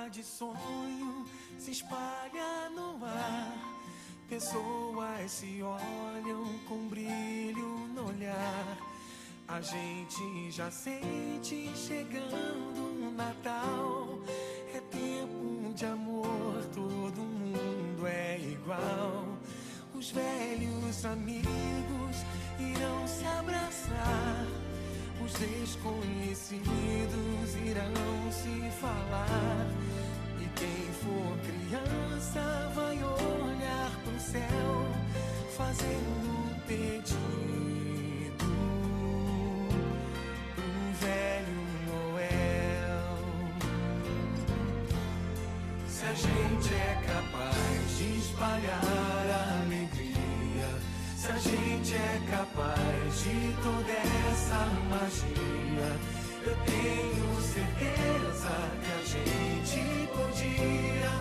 de sonho se espalha no ar. Pessoas se olham com brilho no olhar. A gente já sente chegando o Natal. É tempo de amor, todo mundo é igual. Os velhos amigos irão se abraçar. Os desconhecidos irão se falar. E quem for criança vai olhar pro céu, fazendo um pedido pro velho Noel. Se a gente é capaz de espalhar a alegria, se a gente é capaz de toda essa magia, eu tenho certeza que a gente podia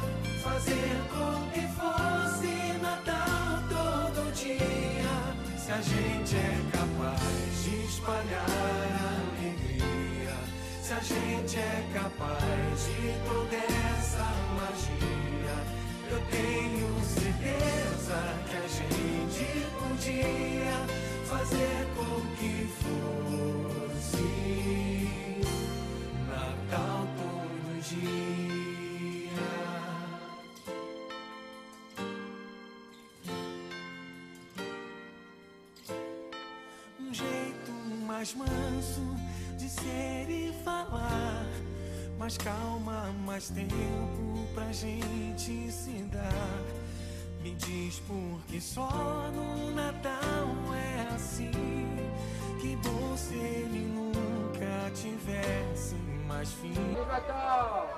fazer com que fosse Natal todo dia. Se a gente é capaz de espalhar a alegria, se a gente é capaz de toda essa magia, eu tenho certeza que a gente podia fazer com que fosse Natal todo dia. Um jeito mais manso de ser e falar, mais calma, mais tempo pra gente se dar. Me diz por que só no Natal é assim. Que bom se ele nunca tivesse mais fim. Feliz Natal!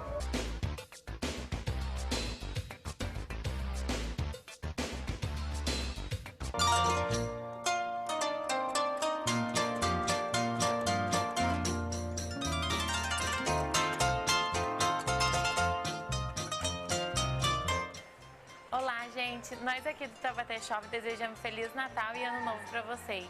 Olá, gente! Nós aqui do Taubaté Shop desejamos Feliz Natal e Ano Novo para vocês.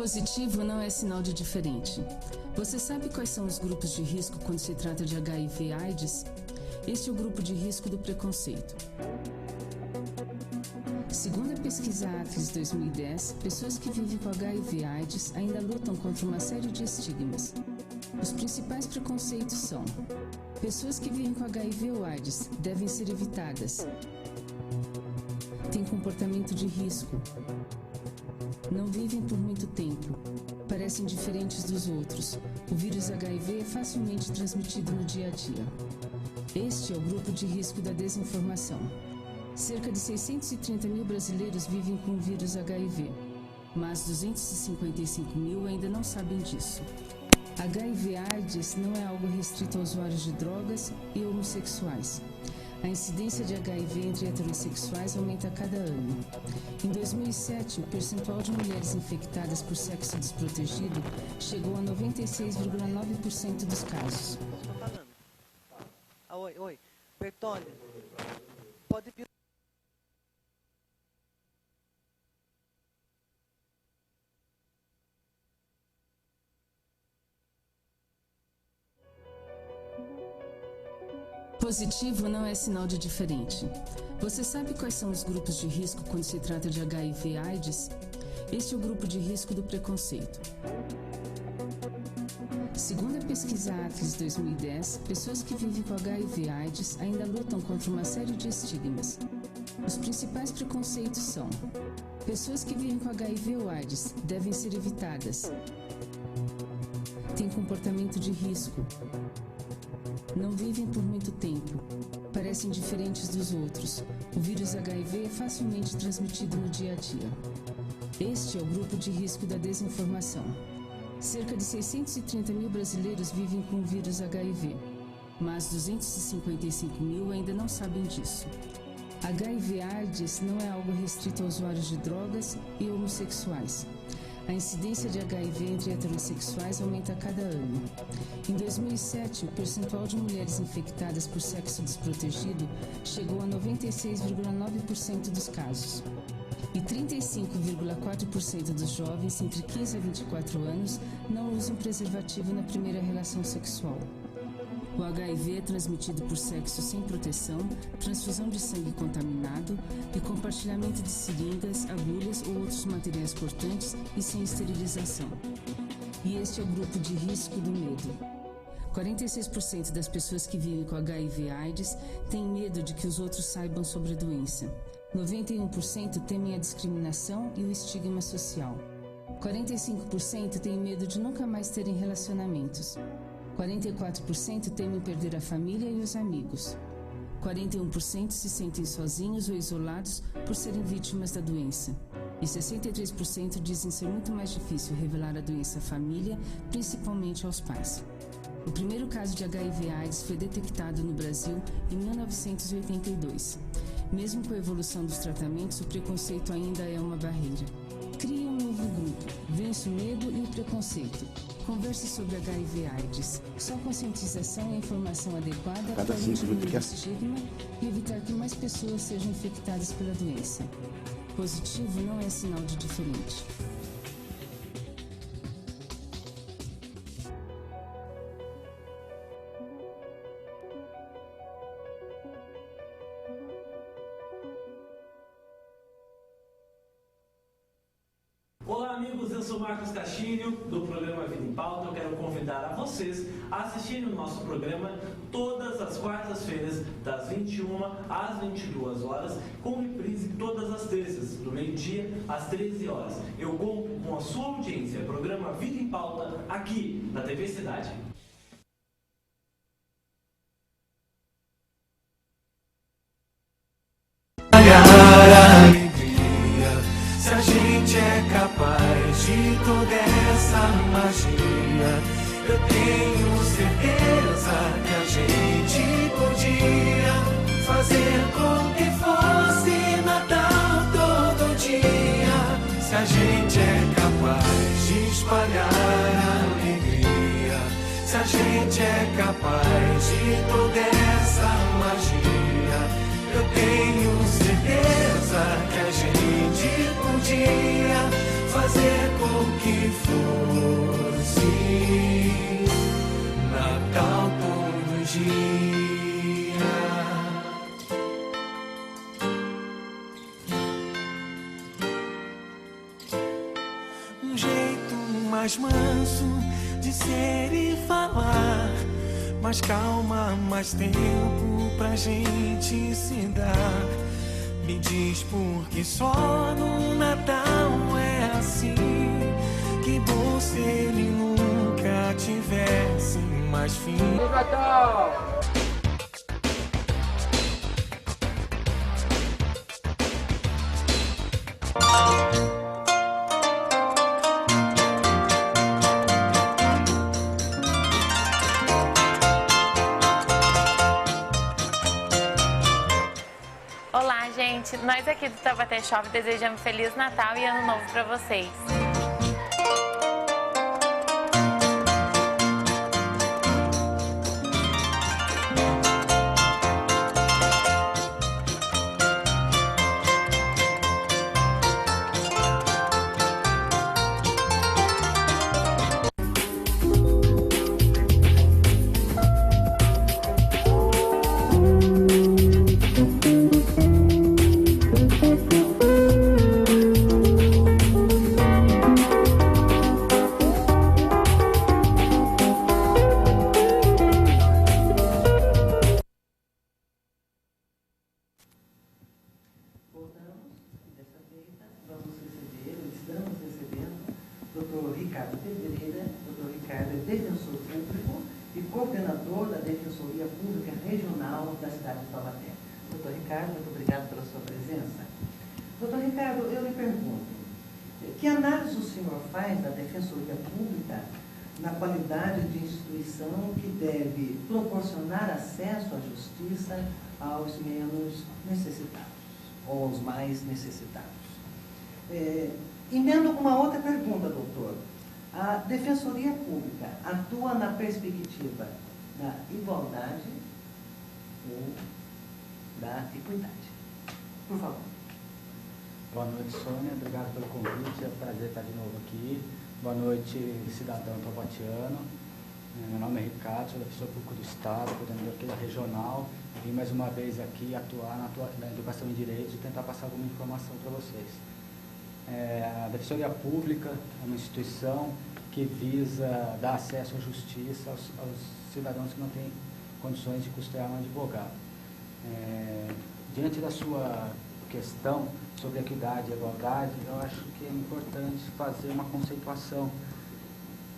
Positivo não é sinal de diferente. Você sabe quais são os grupos de risco quando se trata de HIV/AIDS? Este é o grupo de risco do preconceito. Segundo a pesquisa Atlas 2010, pessoas que vivem com HIV/AIDS ainda lutam contra uma série de estigmas. Os principais preconceitos são: pessoas que vivem com HIV ou AIDS devem ser evitadas, têm comportamento de risco, não vivem por muito tempo, parecem diferentes dos outros, o vírus HIV é facilmente transmitido no dia a dia. Este é o grupo de risco da desinformação. Cerca de 630 mil brasileiros vivem com o vírus HIV, mas 255 mil ainda não sabem disso. HIV/AIDS não é algo restrito a usuários de drogas e homossexuais. A incidência de HIV entre heterossexuais aumenta a cada ano. Em 2007, o percentual de mulheres infectadas por sexo desprotegido chegou a 96,9% dos casos. Oi, Bertone, pode vir. Positivo não é sinal de diferente. Você sabe quais são os grupos de risco quando se trata de HIV/AIDS? Este é o grupo de risco do preconceito. Segundo a pesquisa Atlas 2010, pessoas que vivem com HIV/AIDS ainda lutam contra uma série de estigmas. Os principais preconceitos são: pessoas que vivem com HIV ou AIDS devem ser evitadas, têm comportamento de risco, não vivem por muito tempo, parecem diferentes dos outros, o vírus HIV é facilmente transmitido no dia a dia. Este é o grupo de risco da desinformação. Cerca de 630 mil brasileiros vivem com o vírus HIV, mas 255 mil ainda não sabem disso. HIV/AIDS não é algo restrito a usuários de drogas e homossexuais. A incidência de HIV entre heterossexuais aumenta a cada ano. Em 2007, o percentual de mulheres infectadas por sexo desprotegido chegou a 96,9% dos casos. E 35,4% dos jovens entre 15 a 24 anos não usam preservativo na primeira relação sexual. O HIV é transmitido por sexo sem proteção, transfusão de sangue contaminado e compartilhamento de seringas, agulhas ou outros materiais cortantes e sem esterilização. E este é o grupo de risco do medo. 46% das pessoas que vivem com HIV/AIDS têm medo de que os outros saibam sobre a doença. 91% temem a discriminação e o estigma social. 45% têm medo de nunca mais terem relacionamentos. 44% temem perder a família e os amigos. 41% se sentem sozinhos ou isolados por serem vítimas da doença. E 63% dizem ser muito mais difícil revelar a doença à família, principalmente aos pais. O primeiro caso de HIV/AIDS foi detectado no Brasil em 1982. Mesmo com a evolução dos tratamentos, o preconceito ainda é uma barreira. Crie um novo grupo, vença o medo e o preconceito. Converse sobre HIV/AIDS. Só conscientização e informação adequada podem diminuir o estigma e evitar que mais pessoas sejam infectadas pela doença. Positivo não é sinal de diferente. Olá amigos, eu sou Marcos Castilho do programa Vida em Pauta. Eu quero convidar a vocês a assistirem o nosso programa todas as quartas-feiras, das 21 às 22 horas, com reprise todas as terças, do meio-dia às 13 horas. Eu conto com a sua audiência, programa Vida em Pauta, aqui na TV Cidade. Se a gente é capaz de toda essa magia, eu tenho certeza que a gente podia fazer com que fosse Natal todo dia. Se a gente é capaz de espalhar a alegria, se a gente é capaz de toda essa magia, eu tenho certeza que a gente podia fazer com que mais manso de ser e falar. Mais calma, mais tempo pra gente se dar. Me diz por que só no Natal é assim. Que bom se ele nunca tivesse mais fim. Natal! Olá, gente! Nós aqui do Taubaté Shop desejamos Feliz Natal e Ano Novo para vocês. Estamos recebendo o Dr. Ricardo Pedreira. Dr. Ricardo é defensor público e coordenador da Defensoria Pública Regional da cidade de Taubaté. Dr. Ricardo, muito obrigado pela sua presença. Dr. Ricardo, eu lhe pergunto, que análise o senhor faz da Defensoria Pública na qualidade de instituição que deve proporcionar acesso à justiça aos menos necessitados, ou aos mais necessitados? Emendo com uma outra pergunta, doutor. A Defensoria Pública atua na perspectiva da igualdade ou da equidade? Por favor. Boa noite, Sônia. Obrigado pelo convite. É um prazer estar de novo aqui. Boa noite, cidadão taubatiano. Meu nome é Ricardo, sou defensor público do Estado, coordenador aqui da Regional. Vim mais uma vez aqui atuar na educação em direitos e tentar passar alguma informação para vocês. A Defensoria Pública é uma instituição que visa dar acesso à justiça aos cidadãos que não têm condições de custear um advogado. Diante da sua questão sobre equidade e igualdade, eu acho que é importante fazer uma conceituação,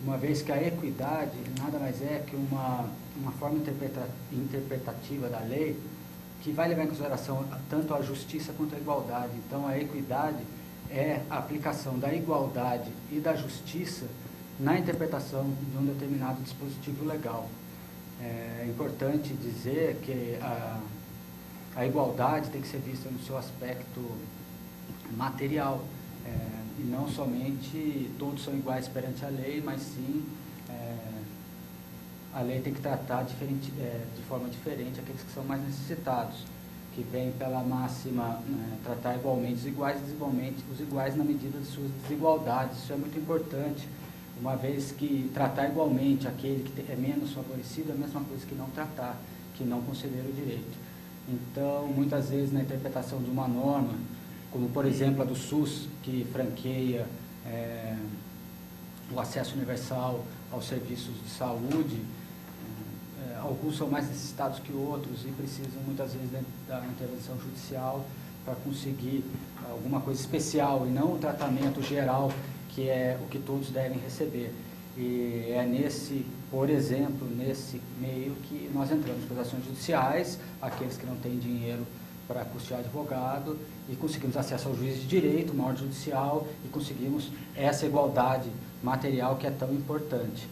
uma vez que a equidade nada mais é que uma forma interpretativa da lei que vai levar em consideração tanto a justiça quanto a igualdade. Então, a equidade é a aplicação da igualdade e da justiça na interpretação de um determinado dispositivo legal. É importante dizer que a igualdade tem que ser vista no seu aspecto material, e não somente todos são iguais perante a lei, mas sim a lei tem que tratar de forma diferente aqueles que são mais necessitados, que vem pela máxima tratar igualmente os iguais e desigualmente os iguais na medida de suas desigualdades. Isso é muito importante, uma vez que tratar igualmente aquele que é menos favorecido é a mesma coisa que não tratar, que não conceder o direito. Então, muitas vezes na interpretação de uma norma, como por exemplo a do SUS, que franqueia o acesso universal aos serviços de saúde, alguns são mais necessitados que outros e precisam muitas vezes da intervenção judicial para conseguir alguma coisa especial e não um tratamento geral que é o que todos devem receber. E é por exemplo, nesse meio que nós entramos com as ações judiciais, aqueles que não têm dinheiro para custear advogado, e conseguimos acesso ao juiz de direito, uma ordem judicial, e conseguimos essa igualdade material que é tão importante.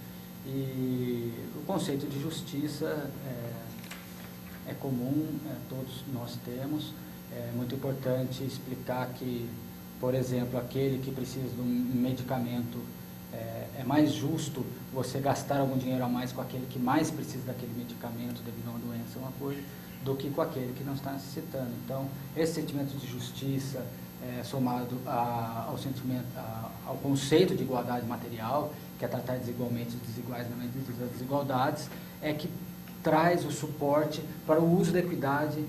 E o conceito de justiça é comum, todos nós temos. É muito importante explicar que, por exemplo, aquele que precisa de um medicamento, é mais justo você gastar algum dinheiro a mais com aquele que mais precisa daquele medicamento devido a uma doença, uma coisa, do que com aquele que não está necessitando. Então, esse sentimento de justiça, somado ao conceito de igualdade material, que é tratar desigualmente os desiguais na medida das desigualdades, é que traz o suporte para o uso da equidade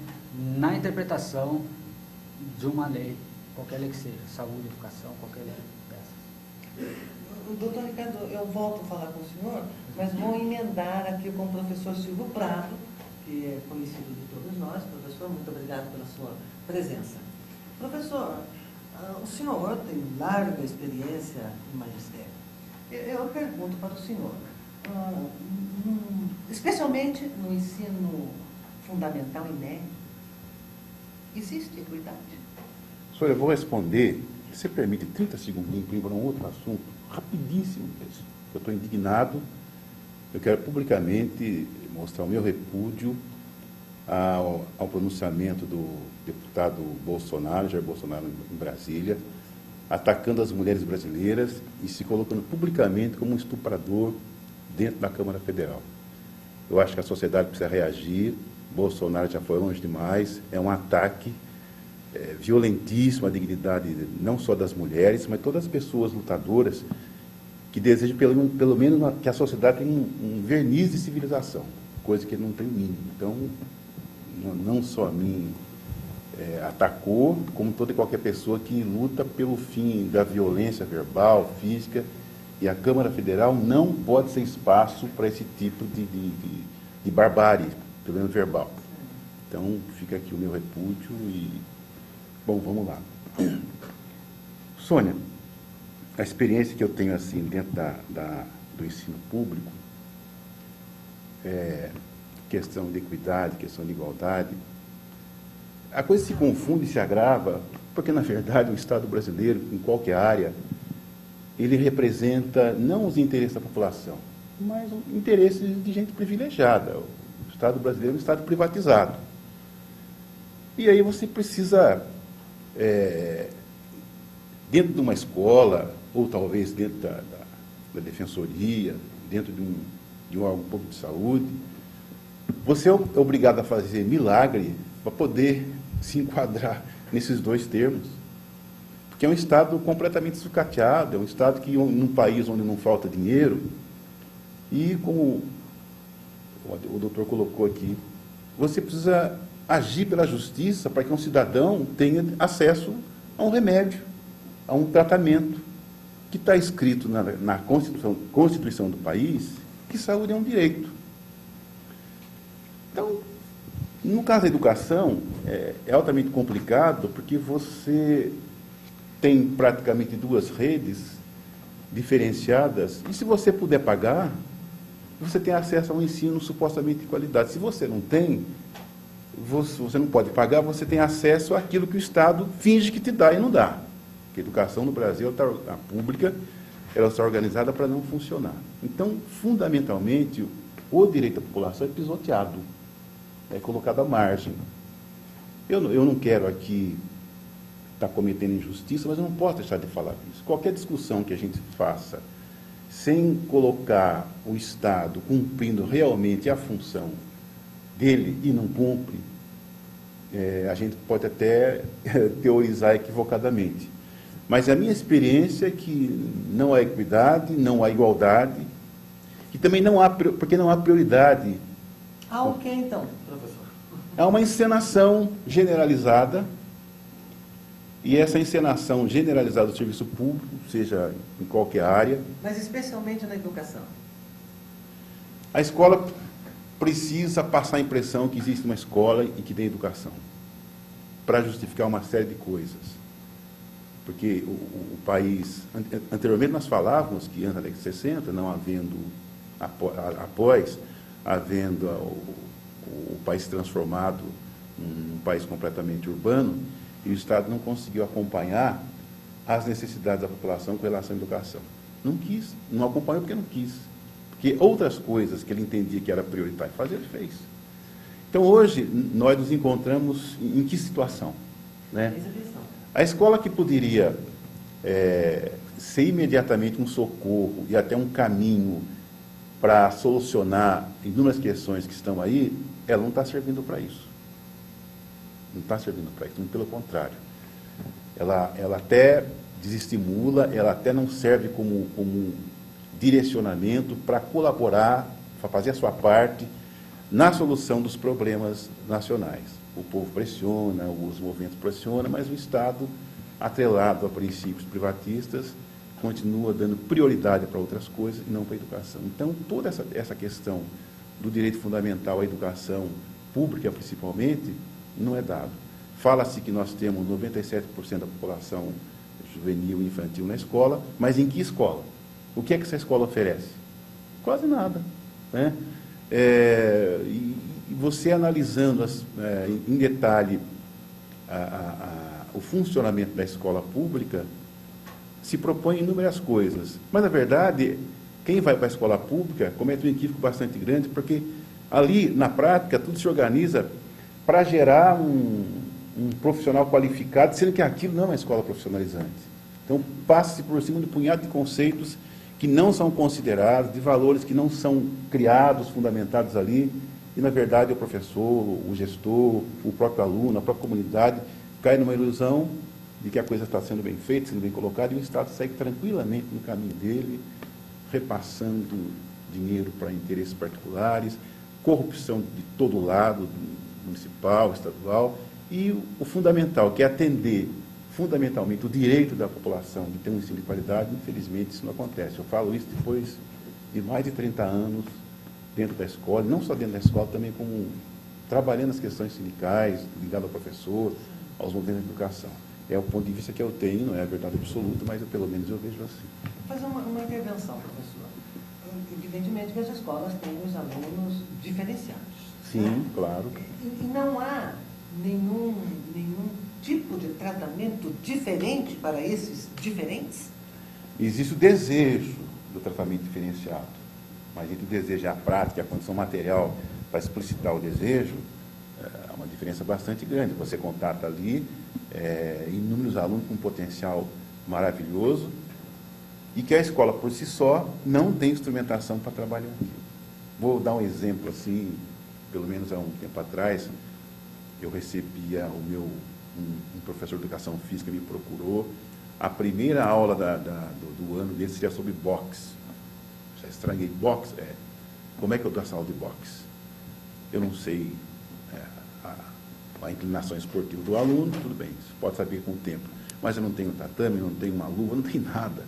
na interpretação de uma lei, qualquer lei que seja, saúde, educação, qualquer lei dessas. Doutor Ricardo, eu volto a falar com o senhor, mas vou emendar aqui com o professor Silvio Prado, que é conhecido de todos nós. Professor, muito obrigado pela sua presença. Professor, o senhor tem larga experiência em magistério. Eu pergunto para o senhor, especialmente no ensino fundamental e médio, existe equidade? Senhor, eu vou responder, se você permite 30 segundinhos para um outro assunto, rapidíssimo mesmo. Eu estou indignado, eu quero publicamente mostrar o meu repúdio ao pronunciamento do deputado Bolsonaro, Jair Bolsonaro, em Brasília, atacando as mulheres brasileiras e se colocando publicamente como um estuprador dentro da Câmara Federal. Eu acho que a sociedade precisa reagir, Bolsonaro já foi longe demais, é um ataque violentíssimo à dignidade não só das mulheres, mas todas as pessoas lutadoras que desejam pelo menos que a sociedade tenha um verniz de civilização, coisa que não tem o mínimo. Então, não só a mim atacou, como toda e qualquer pessoa que luta pelo fim da violência verbal, física, e a Câmara Federal não pode ser espaço para esse tipo de barbárie, pelo menos verbal. Então, fica aqui o meu repúdio e... Bom, vamos lá. Sônia, a experiência que eu tenho assim dentro do ensino público, questão de equidade, questão de igualdade, a coisa se confunde e se agrava, porque, na verdade, o Estado brasileiro, em qualquer área, ele representa não os interesses da população, mas os interesses de gente privilegiada. O Estado brasileiro é um Estado privatizado. E aí você precisa, dentro de uma escola, ou talvez dentro da defensoria, dentro de um órgão público de saúde, você é obrigado a fazer milagre para poder se enquadrar nesses dois termos. Porque é um Estado completamente sucateado, é um Estado que, num país onde não falta dinheiro, e como o doutor colocou aqui, você precisa agir pela justiça para que um cidadão tenha acesso a um remédio, a um tratamento, que está escrito na Constituição do país, que saúde é um direito. Então, no caso da educação, é altamente complicado, porque você tem praticamente duas redes diferenciadas, e se você puder pagar, você tem acesso a um ensino supostamente de qualidade. Se você não tem, você não pode pagar, você tem acesso àquilo que o Estado finge que te dá e não dá. Porque a educação no Brasil, a pública, ela está organizada para não funcionar. Então, fundamentalmente, o direito da população é pisoteado, é colocado à margem. Eu não quero aqui estar cometendo injustiça, mas eu não posso deixar de falar disso. Qualquer discussão que a gente faça sem colocar o Estado cumprindo realmente a função dele e não cumpre, a gente pode até teorizar equivocadamente. Mas a minha experiência é que não há equidade, não há igualdade, e também não há, porque não há prioridade. Há o que então, professor? Há uma encenação generalizada, e essa encenação generalizada do serviço público, seja em qualquer área... Mas especialmente na educação. A escola precisa passar a impressão que existe uma escola e que tem educação, para justificar uma série de coisas. Porque o país... Anteriormente nós falávamos que, antes da década de 60, não havendo... Após, havendo o país transformado num país completamente urbano, e o Estado não conseguiu acompanhar as necessidades da população com relação à educação. Não quis, não acompanhou porque não quis. Porque outras coisas que ele entendia que era prioritário fazer, ele fez. Então, hoje, nós nos encontramos em que situação? Né? A escola que poderia ser imediatamente um socorro e até um caminho para solucionar inúmeras questões que estão aí, ela não está servindo para isso. Não está servindo para isso, muito pelo contrário. Ela até desestimula, ela até não serve como direcionamento para colaborar, para fazer a sua parte na solução dos problemas nacionais. O povo pressiona, os movimentos pressionam, mas o Estado, atrelado a princípios privatistas, continua dando prioridade para outras coisas e não para a educação. Então, toda essa questão do direito fundamental à educação pública, principalmente, não é dado. Fala-se que nós temos 97% da população juvenil e infantil na escola, mas em que escola? O que é que essa escola oferece? Quase nada, né? E você analisando em detalhe o funcionamento da escola pública, se propõe inúmeras coisas. Mas, na verdade, quem vai para a escola pública comete um equívoco bastante grande, porque ali, na prática, tudo se organiza para gerar um profissional qualificado, sendo que aquilo não é uma escola profissionalizante. Então, passa-se por cima de um punhado de conceitos que não são considerados, de valores que não são criados, fundamentados ali, e, na verdade, o professor, o gestor, o próprio aluno, a própria comunidade, cai numa ilusão de que a coisa está sendo bem feita, sendo bem colocada, e o Estado segue tranquilamente no caminho dele, repassando dinheiro para interesses particulares, corrupção de todo lado, municipal, estadual, e o fundamental, que é atender fundamentalmente o direito da população de ter um ensino de qualidade, infelizmente isso não acontece. Eu falo isso depois de mais de 30 anos dentro da escola, não só dentro da escola, também como trabalhando nas questões sindicais, ligado ao professor, aos movimentos de educação. É o ponto de vista que eu tenho, não é a verdade absoluta, mas pelo menos eu vejo assim. Vou fazer uma intervenção, professor. Evidentemente que as escolas têm os alunos diferenciados. Sim, né? claro. E não há nenhum tipo de tratamento diferente para esses diferentes? Existe o desejo do tratamento diferenciado, mas entre o desejo e a prática, a condição material para explicitar o desejo, há uma diferença bastante grande. Você contata ali inúmeros alunos com um potencial maravilhoso e que a escola, por si só, não tem instrumentação para trabalhar aquilo. Vou dar um exemplo assim, pelo menos há um tempo atrás, eu recebia um professor de educação física me procurou, a primeira aula do ano dele seria sobre boxe. Já estranhei, boxe? Como é que eu dou essa aula de boxe? Eu não sei a inclinação esportiva do aluno, tudo bem, você pode saber com o tempo, mas eu não tenho tatame, não tenho uma luva, não tenho nada.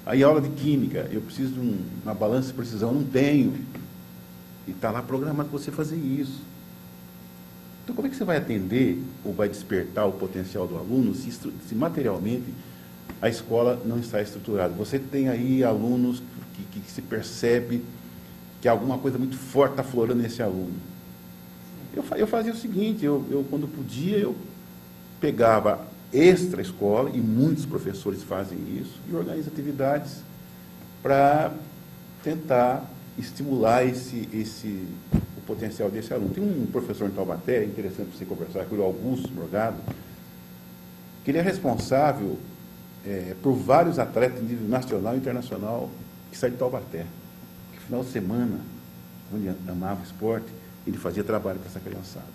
Aí, aula de química, eu preciso de uma balança de precisão, não tenho. E está lá programado para você fazer isso. Então, como é que você vai atender ou vai despertar o potencial do aluno se materialmente a escola não está estruturada? Você tem aí alunos que se percebe que alguma coisa muito forte está aflorando nesse aluno. Eu fazia o seguinte, eu quando podia, eu pegava extra-escola, e muitos professores fazem isso, e organiza atividades para tentar estimular o potencial desse aluno. Tem um professor em Taubaté, interessante você conversar com ele, o Augusto Morgado, que ele é responsável por vários atletas de nível nacional e internacional que saem de Taubaté. Que no final de semana, onde amava o esporte, ele fazia trabalho para essa criançada.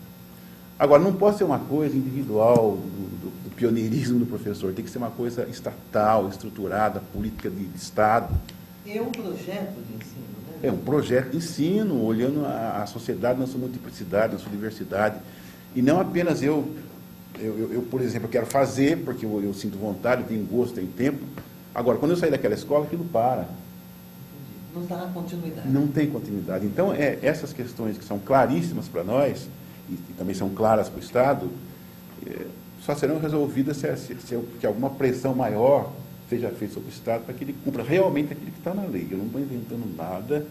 Agora, não pode ser uma coisa individual do pioneirismo do professor, tem que ser uma coisa estatal, estruturada, política de Estado. É um projeto de ensino, né? É um projeto de ensino, olhando a sociedade na sua multiplicidade, na sua diversidade. E não apenas eu por exemplo, quero fazer, porque eu sinto vontade, tenho gosto, tenho tempo. Agora, quando eu sair daquela escola, aquilo para. Não dá continuidade. Não tem continuidade. Então, essas questões que são claríssimas para nós, e também são claras para o Estado, só serão resolvidas se alguma pressão maior seja feita sobre o Estado para que ele cumpra realmente aquilo que está na lei. Eu não estou inventando nada,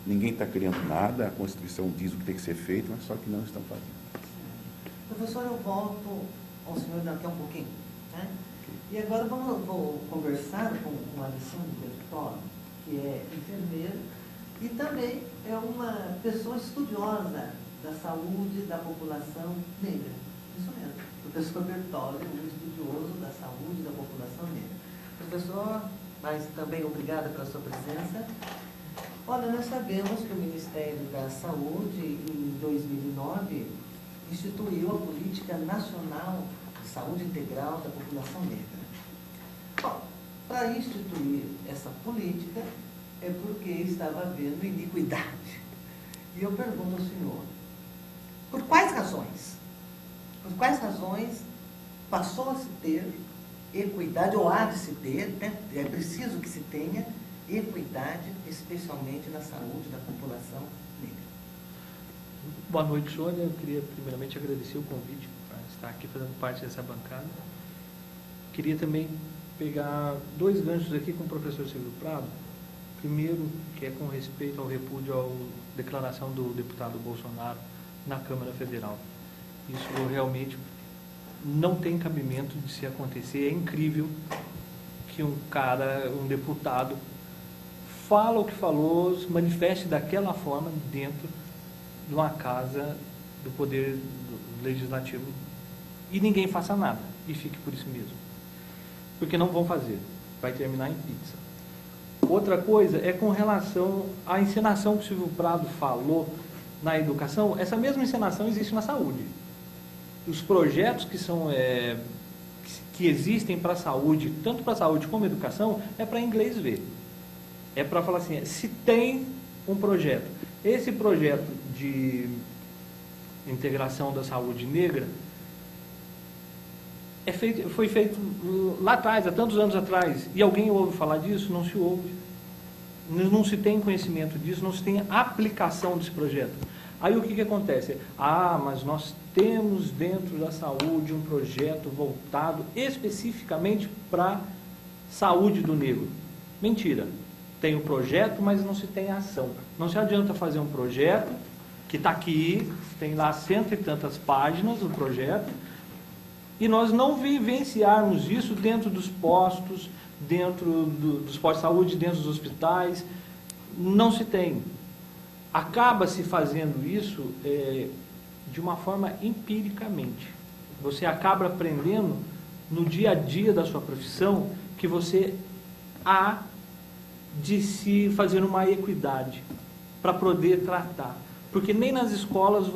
ninguém está criando nada, a Constituição diz o que tem que ser feito, mas só que não estão fazendo. Professor, eu volto ao senhor daqui a um pouquinho. Né? E agora vou conversar com o Alessandro Bertoli, que é enfermeiro e também é uma pessoa estudiosa da saúde da população negra. Isso mesmo. O professor Bertoli é um estudioso da saúde da população negra. Professor, mas também obrigada pela sua presença. Olha, nós sabemos que o Ministério da Saúde, em 2009, instituiu a Política Nacional de Saúde Integral da População Negra. Bom, para instituir essa política é porque estava havendo iniquidade. E eu pergunto ao senhor, por quais razões? Por quais razões passou a se ter equidade, ou há de se ter, né? É preciso que se tenha equidade, especialmente na saúde da população negra. Boa noite, Sônia. Eu queria primeiramente agradecer o convite para estar aqui fazendo parte dessa bancada. Queria também pegar 2 ganchos aqui com o professor Silvio Prado. Primeiro, que é com respeito ao repúdio à declaração do deputado Bolsonaro na Câmara Federal. Isso realmente não tem cabimento de se acontecer. É incrível que um deputado, fala o que falou, se manifeste daquela forma dentro de uma casa do Poder Legislativo e ninguém faça nada e fique por isso mesmo. Porque não vão fazer. Vai terminar em pizza. Outra coisa é com relação à encenação que o Silvio Prado falou na educação. Essa mesma encenação existe na saúde. Os projetos que existem para a saúde, tanto para a saúde como a educação, é para inglês ver. É para falar assim, se tem um projeto. Esse projeto de integração da saúde negra foi feito lá atrás, há tantos anos atrás, e alguém ouve falar disso? Não se ouve. Não se tem conhecimento disso, não se tem aplicação desse projeto. Aí o que acontece? Mas nós temos dentro da saúde um projeto voltado especificamente para a saúde do negro. Mentira. Tem o projeto, mas não se tem ação. Não se adianta fazer um projeto que está aqui, tem lá 100 e tantas páginas o projeto, e nós não vivenciarmos isso dentro dos postos, dentro dos postos de saúde, dentro dos hospitais. Não se tem. Acaba-se fazendo isso de uma forma empiricamente. Você acaba aprendendo no dia a dia da sua profissão que você há de se fazer uma equidade para poder tratar. Porque nem nas escolas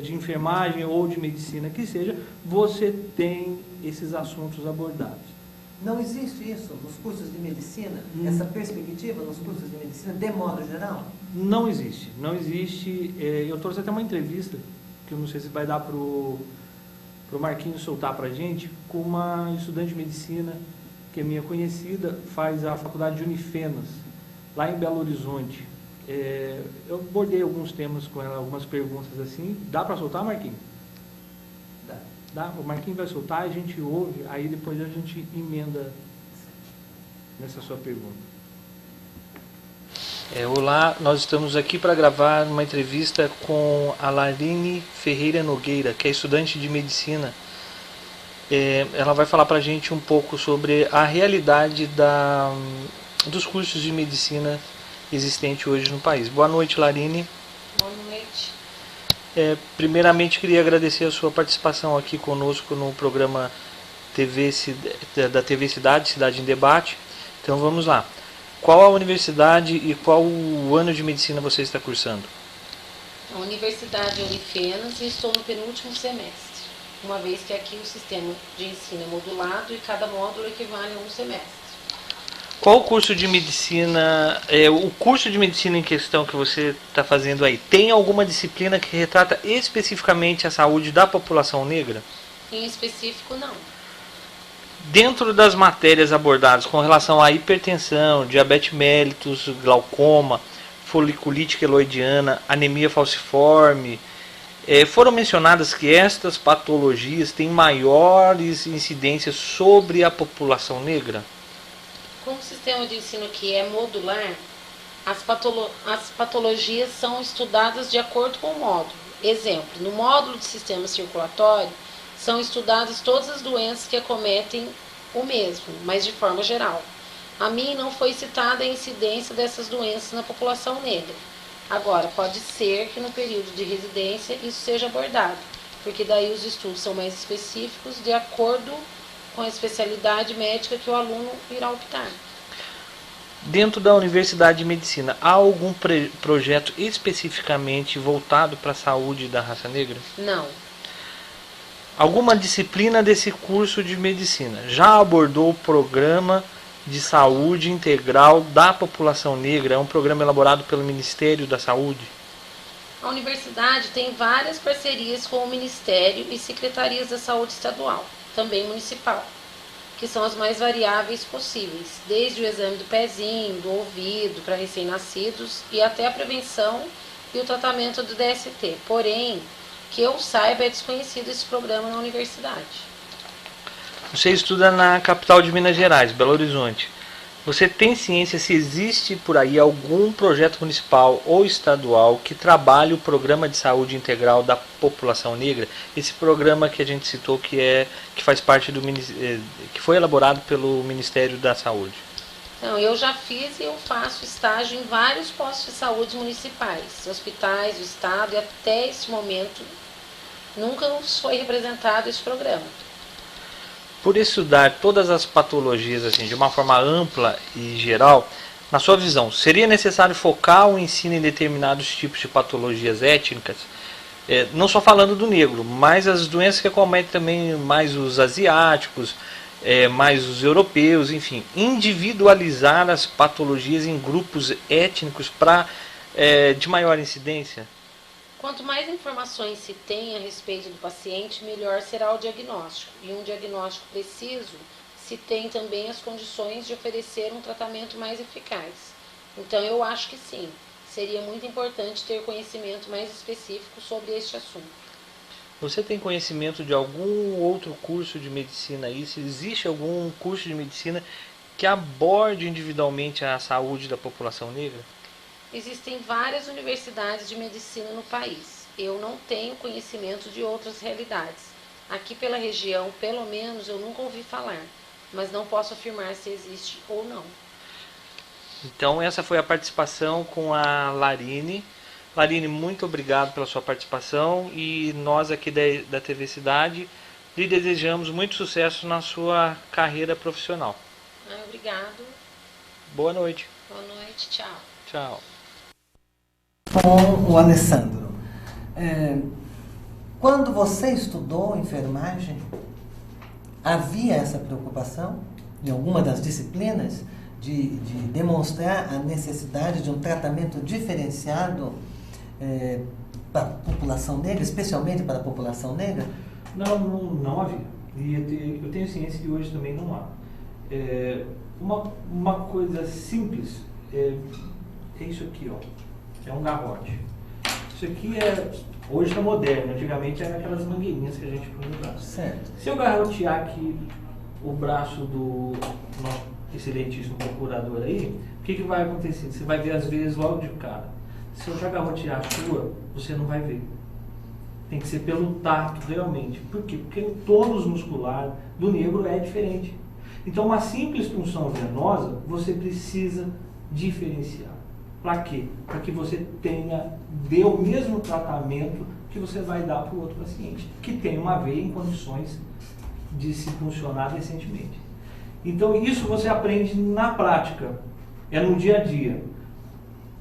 de enfermagem ou de medicina que seja, você tem esses assuntos abordados. Não existe isso nos cursos de medicina? Essa perspectiva nos cursos de medicina, de modo geral? Não existe. Não existe. Eu trouxe até uma entrevista, que eu não sei se vai dar para o Marquinhos soltar para a gente, com uma estudante de medicina, que é minha conhecida, faz a faculdade de Unifenas, lá em Belo Horizonte. Eu abordei alguns temas com ela, algumas perguntas assim. Dá para soltar, Marquinhos? Dá. O Marquinhos vai soltar, a gente ouve, aí depois a gente emenda nessa sua pergunta. Olá, nós estamos aqui para gravar uma entrevista com a Larine Ferreira Nogueira, que é estudante de medicina. Ela vai falar para a gente um pouco sobre a realidade dos cursos de medicina existente hoje no país. Boa noite, Larine. Boa noite. Primeiramente, queria agradecer a sua participação aqui conosco no programa da TV Cidade em Debate. Então vamos lá. Qual a universidade e qual o ano de medicina você está cursando? A Universidade Unifenas, e estou no penúltimo semestre, uma vez que aqui o sistema de ensino é modulado e cada módulo equivale a um semestre. Qual o curso de medicina, o curso de medicina em questão que você está fazendo aí, tem alguma disciplina que retrata especificamente a saúde da população negra? Em específico, não. Dentro das matérias abordadas com relação à hipertensão, diabetes mellitus, glaucoma, foliculite queloidiana, anemia falciforme, foram mencionadas que estas patologias têm maiores incidências sobre a população negra? Com o sistema de ensino que é modular, as patologias são estudadas de acordo com o módulo. Exemplo, no módulo de sistema circulatório, são estudadas todas as doenças que acometem o mesmo, mas de forma geral. A mim não foi citada a incidência dessas doenças na população negra. Agora, pode ser que no período de residência isso seja abordado, porque daí os estudos são mais específicos de acordo com a especialidade médica que o aluno irá optar. Dentro da Universidade de Medicina, há algum projeto especificamente voltado para a saúde da raça negra? Não. Alguma disciplina desse curso de medicina já abordou o programa de saúde integral da população negra? É um programa elaborado pelo Ministério da Saúde? A universidade tem várias parcerias com o Ministério e secretarias da Saúde estadual, também municipal. que são as mais variáveis possíveis, desde o exame do pezinho, do ouvido para recém-nascidos e até a prevenção e o tratamento do DST. Porém, que eu saiba, é desconhecido esse programa na universidade. Você estuda na capital de Minas Gerais, Belo Horizonte. Você tem ciência se existe por aí algum projeto municipal ou estadual que trabalhe o programa de saúde integral da população negra? Esse programa que a gente citou que faz parte do que foi elaborado pelo Ministério da Saúde. Não, eu já fiz e eu faço estágio em vários postos de saúde municipais, hospitais do estado, e até esse momento nunca nos foi representado esse programa. Por estudar todas as patologias assim, de uma forma ampla e geral, na sua visão, seria necessário focar o ensino em determinados tipos de patologias étnicas? Não só falando do negro, mas as doenças que acometem também mais os asiáticos, mais os europeus, enfim, individualizar as patologias em grupos étnicos de maior incidência? Quanto mais informações se tem a respeito do paciente, melhor será o diagnóstico. E um diagnóstico preciso se tem também as condições de oferecer um tratamento mais eficaz. Então eu acho que sim, seria muito importante ter conhecimento mais específico sobre este assunto. Você tem conhecimento de algum outro curso de medicina aí? Se existe algum curso de medicina que aborde individualmente a saúde da população negra? Existem várias universidades de medicina no país. Eu não tenho conhecimento de outras realidades. Aqui pela região, pelo menos, eu nunca ouvi falar, mas não posso afirmar se existe ou não. Então essa foi a participação com a Larine. Larine, muito obrigado pela sua participação e nós aqui da TV Cidade lhe desejamos muito sucesso na sua carreira profissional. Obrigado. Boa noite. Boa noite, tchau. Tchau. Com o Alessandro, quando você estudou enfermagem, havia essa preocupação em alguma das disciplinas de demonstrar a necessidade de um tratamento diferenciado para a população negra, especialmente para a população negra? Não havia. E eu tenho ciência que hoje também não há. Uma coisa simples é isso aqui, ó. É um garrote. Isso aqui hoje está moderno, antigamente eram aquelas mangueirinhas que a gente punha no braço. Certo. Se eu garrotear aqui o braço do nosso excelentíssimo procurador aí, o que vai acontecer? Você vai ver às vezes logo de cara. Se eu já garrotear a sua, você não vai ver. Tem que ser pelo tato, realmente. Por quê? Porque o tônus muscular do negro é diferente. Então, uma simples punção venosa, você precisa diferenciar. Para quê? Para que você dê o mesmo tratamento que você vai dar para o outro paciente, que tem uma veia em condições de se funcionar decentemente. Então, isso você aprende na prática, é no dia a dia.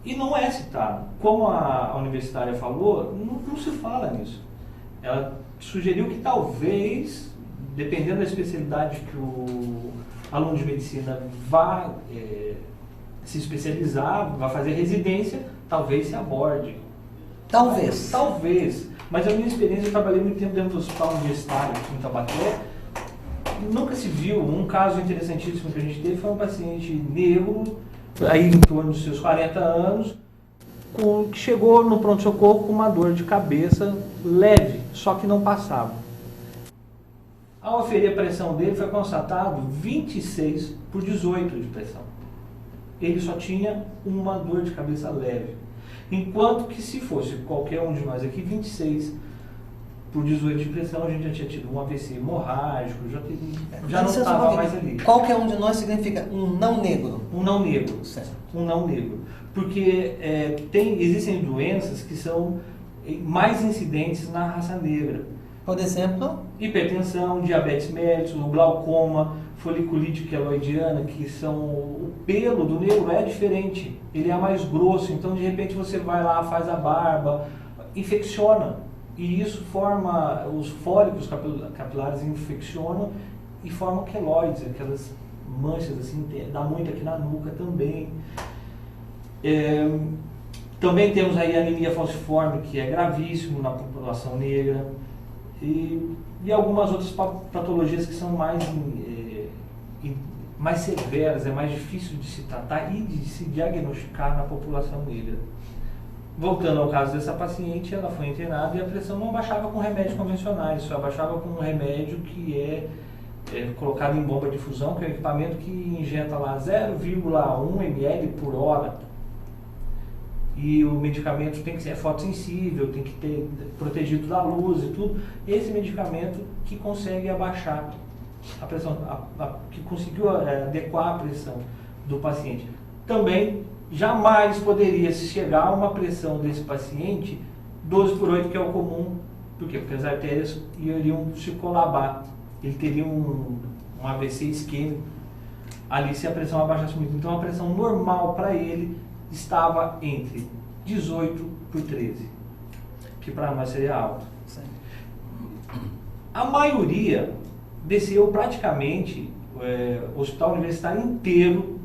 E não é citado. Como a universitária falou, não se fala nisso. Ela sugeriu que talvez, dependendo da especialidade que o aluno de medicina vá se especializar, vai fazer residência, talvez se aborde. Talvez. Talvez. Mas a minha experiência, eu trabalhei muito tempo dentro do hospital universitário em Taubaté, nunca se viu. Um caso interessantíssimo que a gente teve foi um paciente negro, aí em torno dos seus 40 anos, que chegou no pronto-socorro com uma dor de cabeça leve, só que não passava. Ao aferir a pressão dele, foi constatado 26 por 18 de pressão. Ele só tinha uma dor de cabeça leve. Enquanto que se fosse qualquer um de nós aqui, 26 por 18 de pressão, a gente já tinha tido um AVC hemorrágico, já não estava mais ali. Qualquer um de nós significa um não negro. Um não negro. Certo. Um não negro. Porque existem doenças que são mais incidentes na raça negra. Por exemplo? Hipertensão, diabetes mellitus, o glaucoma, foliculite queloidiana, que são... O pelo do negro é diferente, ele é mais grosso, então de repente você vai lá, faz a barba, infecciona. E isso forma, os fólicos capilares infeccionam e formam queloides, aquelas manchas assim, dá muito aqui na nuca também. Também temos aí a anemia falciforme, que é gravíssimo na população negra. E algumas outras patologias que são mais mais severas, é mais difícil de se tratar e de se diagnosticar na população negra. Voltando ao caso dessa paciente, ela foi internada e a pressão não abaixava com remédios convencionais, só abaixava com um remédio que é colocado em bomba de difusão, que é um equipamento que injeta lá 0,1 ml por hora. E o medicamento tem que ser fotossensível, tem que ter protegido da luz e tudo. Esse medicamento que consegue abaixar a pressão, que conseguiu adequar a pressão do paciente. Também jamais poderia se chegar a uma pressão desse paciente 12/8, que é o comum. Por quê? Porque as artérias iriam se colabar. Ele teria um AVC isquêmico ali se a pressão abaixasse muito. Então a pressão normal para ele estava entre 18/13, que para nós seria alto. A maioria desceu praticamente o hospital universitário inteiro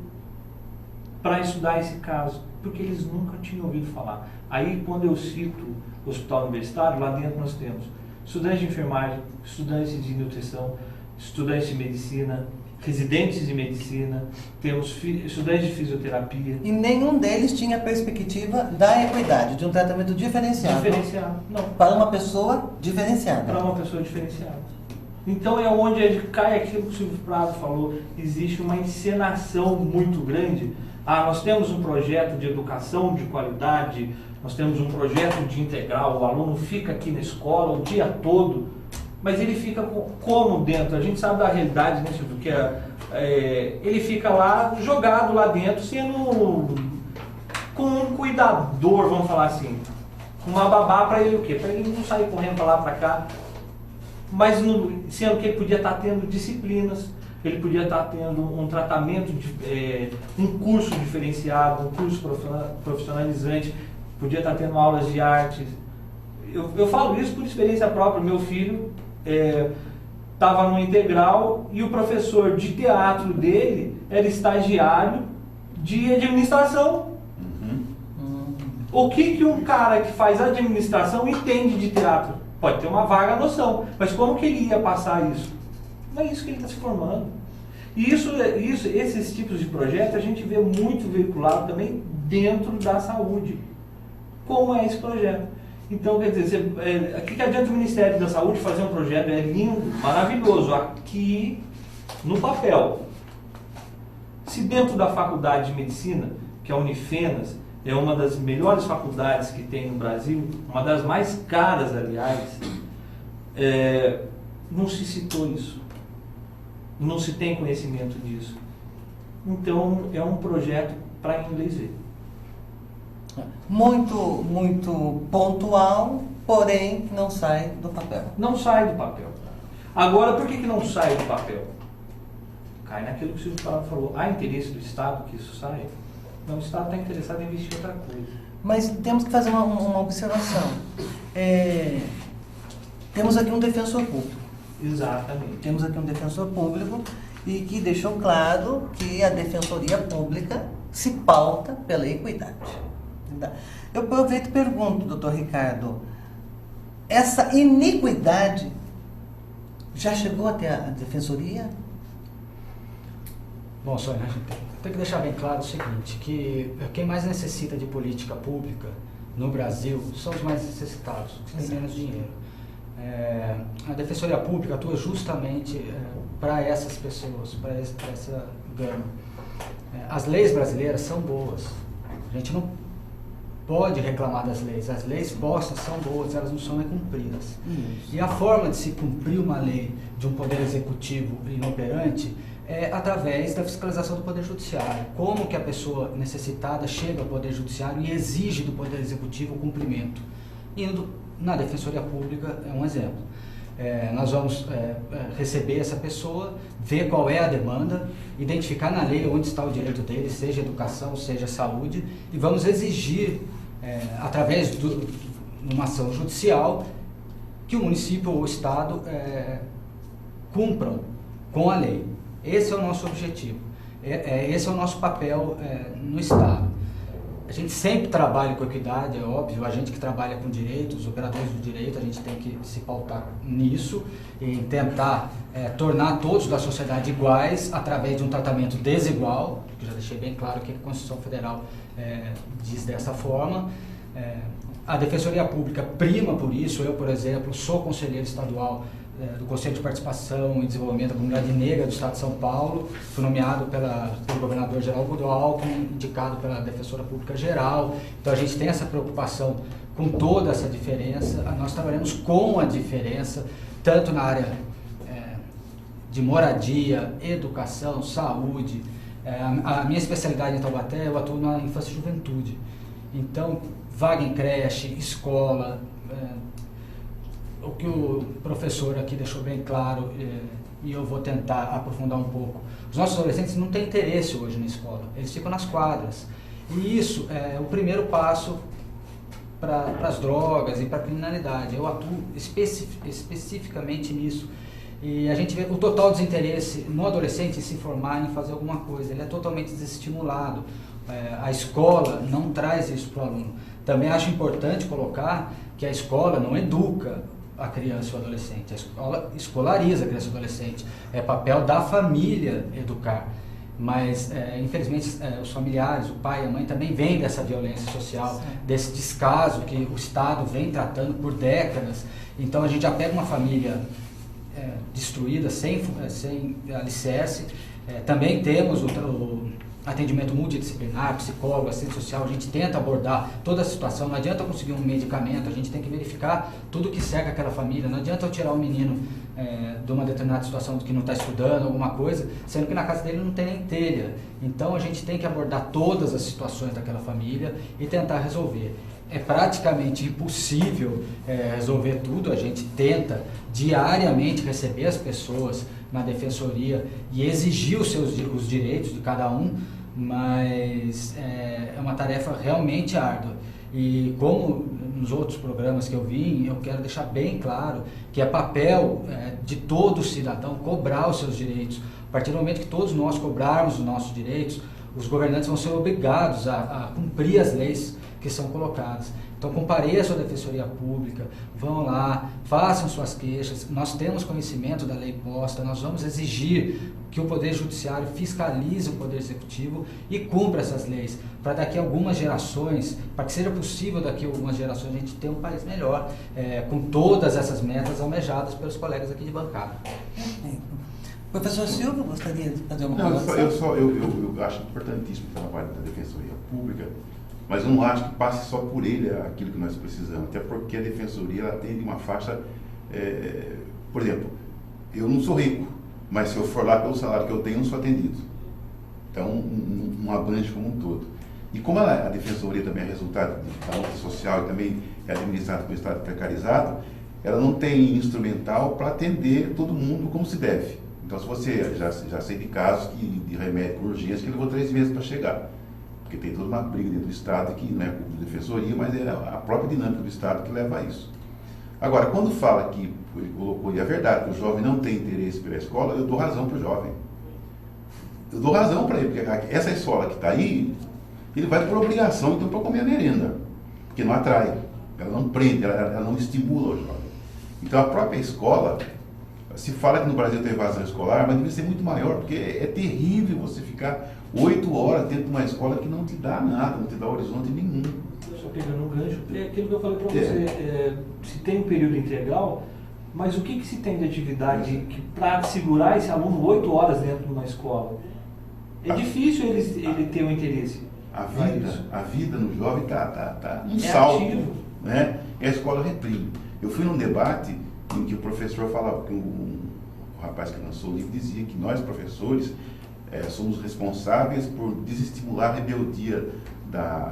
para estudar esse caso, porque eles nunca tinham ouvido falar. Aí, quando eu cito o hospital universitário, lá dentro nós temos estudantes de enfermagem, estudantes de nutrição, estudantes de medicina, residentes de medicina, temos estudantes de fisioterapia. E nenhum deles tinha a perspectiva da equidade, de um tratamento diferenciado. Diferenciado, não. Para uma pessoa diferenciada. Para uma pessoa diferenciada. Então é onde cai aquilo que o Silvio Prado falou, existe uma encenação muito grande. Nós temos um projeto de educação de qualidade, nós temos um projeto de integral, o aluno fica aqui na escola o dia todo, mas ele fica como dentro? A gente sabe da realidade, né, Silvio, que ele fica lá, jogado lá dentro, sendo com um cuidador, vamos falar assim, uma babá para ele o quê? Para ele não sair correndo para lá, para cá, mas sendo que ele podia estar tendo disciplinas, ele podia estar tendo um tratamento, um curso diferenciado, um curso profissionalizante, podia estar tendo aulas de arte. Eu falo isso por experiência própria. Meu filho estava no integral e o professor de teatro dele era estagiário de administração. O que um cara que faz administração entende de teatro? Pode ter uma vaga noção, mas como que ele ia passar isso? Não é isso que ele está se formando. E esses tipos de projetos a gente vê muito veiculado também dentro da saúde. Como é esse projeto? Então, quer dizer, o que adianta o Ministério da Saúde fazer um projeto? É lindo, maravilhoso, aqui no papel. Se dentro da faculdade de medicina, que é a Unifenas, é uma das melhores faculdades que tem no Brasil, uma das mais caras, aliás, não se citou isso. Não se tem conhecimento disso. Então, é um projeto para inglês ver. Muito pontual, porém não sai do papel. Não sai do papel. Agora, por que não sai do papel? Cai naquilo que o Silvio falou. Há interesse do Estado que isso saia? Não, o Estado está interessado em investir em outra coisa. Mas temos que fazer uma observação. Temos aqui um defensor público. Exatamente. Temos aqui um defensor público e que deixou claro que a defensoria pública se pauta pela equidade. Eu aproveito e pergunto, doutor Ricardo, essa iniquidade já chegou até a defensoria? Bom, Sônia, a gente tem que deixar bem claro o seguinte, que quem mais necessita de política pública no Brasil são os mais necessitados, que têm menos dinheiro. A Defensoria Pública atua justamente para essas pessoas, para essa gama. As leis brasileiras são boas, a gente não pode reclamar das leis, as leis postas são boas, elas não são cumpridas. E a forma de se cumprir uma lei de um poder executivo inoperante é através da fiscalização do Poder Judiciário. Como que a pessoa necessitada chega ao Poder Judiciário e exige do Poder Executivo o cumprimento. Indo na Defensoria Pública é um exemplo. Nós vamos receber essa pessoa, ver qual é a demanda, identificar na lei onde está o direito dele, seja educação, seja saúde, e vamos exigir, através de uma ação judicial, que o município ou o Estado cumpram com a lei. Esse é o nosso objetivo, esse é o nosso papel no Estado. A gente sempre trabalha com equidade, é óbvio, a gente que trabalha com direitos, os operadores do direito, a gente tem que se pautar nisso e tentar tornar todos da sociedade iguais através de um tratamento desigual, que eu já deixei bem claro que a Constituição Federal diz dessa forma. A Defensoria Pública prima por isso. Eu, por exemplo, sou conselheiro estadual do Conselho de Participação e Desenvolvimento da Comunidade Negra do Estado de São Paulo, fui nomeado pelo governador Geraldo Alckmin, indicado pela Defensora Pública Geral. Então a gente tem essa preocupação com toda essa diferença. Nós trabalhamos com a diferença, tanto na área de moradia, educação, saúde. A minha especialidade em Taubaté, eu atuo na infância e juventude. Então, vaga em creche, escola, o que o professor aqui deixou bem claro, e eu vou tentar aprofundar um pouco. Os nossos adolescentes não têm interesse hoje na escola, eles ficam nas quadras. E isso é o primeiro passo para as drogas e para a criminalidade. Eu atuo especificamente nisso. E a gente vê o total desinteresse no adolescente em se formar, em fazer alguma coisa. Ele é totalmente desestimulado. A escola não traz isso para o aluno. Também acho importante colocar que a escola não educa a criança e o adolescente. A escola escolariza a criança e o adolescente. É papel da família educar. Mas, infelizmente, os familiares, o pai e a mãe também vêm dessa violência social, desse descaso que o Estado vem tratando por décadas. Então, a gente já pega uma família destruída, sem alicerce. Também temos o atendimento multidisciplinar, psicólogo, assistente social. A gente tenta abordar toda a situação. Não adianta eu conseguir um medicamento, a gente tem que verificar tudo que cerca aquela família. Não adianta eu tirar o menino de uma determinada situação que não está estudando, alguma coisa, sendo que na casa dele não tem nem telha. Então a gente tem que abordar todas as situações daquela família e tentar resolver. É praticamente impossível resolver tudo. A gente tenta diariamente receber as pessoas na defensoria e exigir os direitos de cada um, mas é uma tarefa realmente árdua. E como nos outros programas que eu vim, eu quero deixar bem claro que é papel de todo cidadão cobrar os seus direitos. A partir do momento que todos nós cobrarmos os nossos direitos, os governantes vão ser obrigados a cumprir as leis que são colocadas. Então compareçam à Defensoria Pública, vão lá, façam suas queixas. Nós temos conhecimento da lei posta, nós vamos exigir que o Poder Judiciário fiscalize o Poder Executivo e cumpra essas leis, para daqui a algumas gerações, para que seja possível daqui a algumas gerações a gente ter um país melhor, com todas essas metas almejadas pelos colegas aqui de bancada. Professor Silva, gostaria de fazer uma colocação? Eu acho importantíssimo o trabalho da Defensoria Pública, mas eu não acho que passe só por ele aquilo que nós precisamos, até porque a Defensoria atende uma faixa, por exemplo, eu não sou rico, mas se eu for lá pelo salário que eu tenho, eu não sou atendido. Então, não abrange como um todo. E como a Defensoria também é resultado da luta social e também é administrada pelo Estado precarizado, ela não tem instrumental para atender todo mundo como se deve. Então, se você já sei de casos de remédio com urgência que levou 3 meses para chegar. Porque tem toda uma briga dentro do Estado que não é culpa da Defensoria, mas é a própria dinâmica do Estado que leva a isso. Agora, quando fala que, ele colocou, e é verdade, que o jovem não tem interesse pela escola, eu dou razão para o jovem. Eu dou razão para ele, porque essa escola que está aí, ele vai por obrigação, então, para comer a merenda. Porque não atrai, ela não prende, ela não estimula o jovem. Então, a própria escola, se fala que no Brasil tem evasão escolar, mas deve ser muito maior, porque é terrível você ficar 8 horas dentro de uma escola que não te dá nada, não te dá horizonte nenhum. Só pegando um gancho, é aquilo que eu falei para você, se tem um período integral, mas o que se tem de atividade para segurar esse aluno 8 horas dentro de uma escola? É difícil ele ter um interesse. A vida no jovem está um salto, né? E a escola reprime. Eu fui num debate em que o professor falava, que o rapaz que lançou o livro dizia que nós, professores, somos responsáveis por desestimular a rebeldia,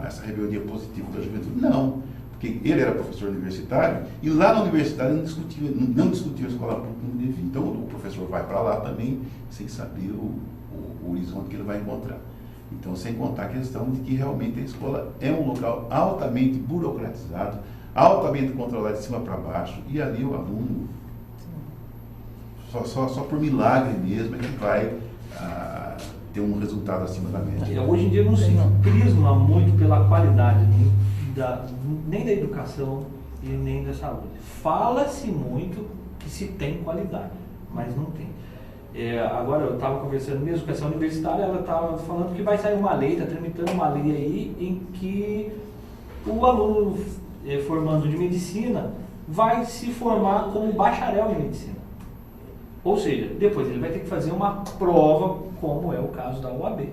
essa rebeldia positiva da juventude. Não, porque ele era professor universitário e lá na universidade não discutia a escola pública como devia. Então o professor vai para lá também sem saber o horizonte que ele vai encontrar. Então, sem contar a questão de que realmente a escola é um local altamente burocratizado, altamente controlado de cima para baixo, e ali o aluno, só por milagre mesmo, é que vai ter um resultado acima da média. Hoje em dia não se prisma muito pela qualidade nem da educação e nem da saúde. Fala-se muito que se tem qualidade, mas não tem. Agora eu estava conversando mesmo com essa universitária, ela estava falando que vai sair uma lei, está tramitando uma lei aí em que o aluno formando de medicina vai se formar como bacharel em medicina. Ou seja, depois ele vai ter que fazer uma prova, como é o caso da UAB,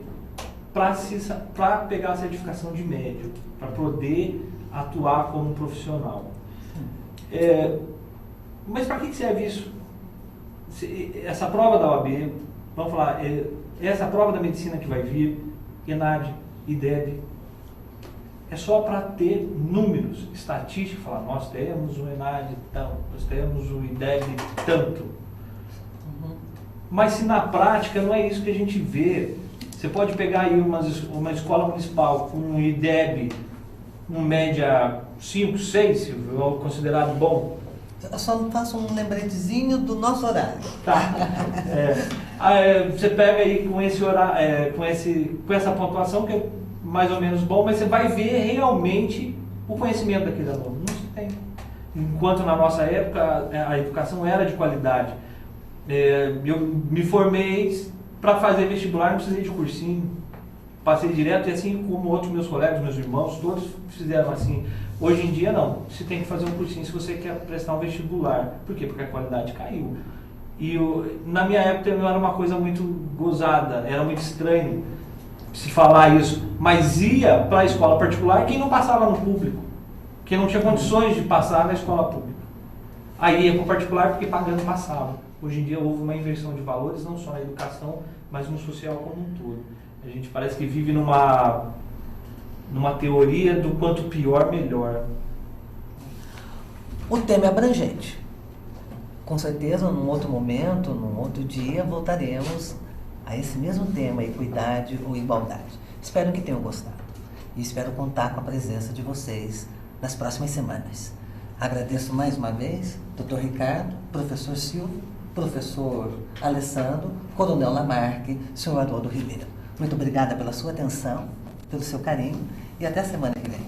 para pegar a certificação de médio, para poder atuar como profissional. Mas para que serve isso? Essa prova da OAB, vamos falar, essa prova da medicina que vai vir, ENAD, IDEB, é só para ter números, estatísticas, falar, nós temos o ENAD tanto, nós temos o IDEB tanto. Mas se na prática não é isso que a gente vê. Você pode pegar aí uma escola municipal com um IDEB, uma média 5, 6, se for considerado bom. Eu só faço um lembretezinho do nosso horário. Tá. Você pega aí com esse horário, com essa pontuação que é mais ou menos bom, mas você vai ver realmente o conhecimento daquele aluno. Não se tem. Enquanto na nossa época a educação era de qualidade. Eu me formei para fazer vestibular, não precisei de cursinho. Passei direto, e assim como outros meus colegas, meus irmãos, todos fizeram assim. Hoje em dia não, você tem que fazer um cursinho se você quer prestar um vestibular. Por quê? Porque a qualidade caiu. E na minha época não era uma coisa muito gozada, era muito estranho se falar isso. Mas ia para a escola particular quem não passava no público, quem não tinha condições de passar na escola pública. Aí ia para o particular porque pagando passava. Hoje em dia houve uma inversão de valores, não só na educação, mas no social como um todo. A gente parece que vive numa teoria do quanto pior, melhor. O tema é abrangente. Com certeza, num outro momento, num outro dia, voltaremos a esse mesmo tema, equidade ou igualdade. Espero que tenham gostado. E espero contar com a presença de vocês nas próximas semanas. Agradeço mais uma vez, Dr. Ricardo, professor Silvio, professor Alessandro, Coronel Lamarque, senhor Haroldo Ribeiro. Muito obrigada pela sua atenção, pelo seu carinho e até a semana que vem.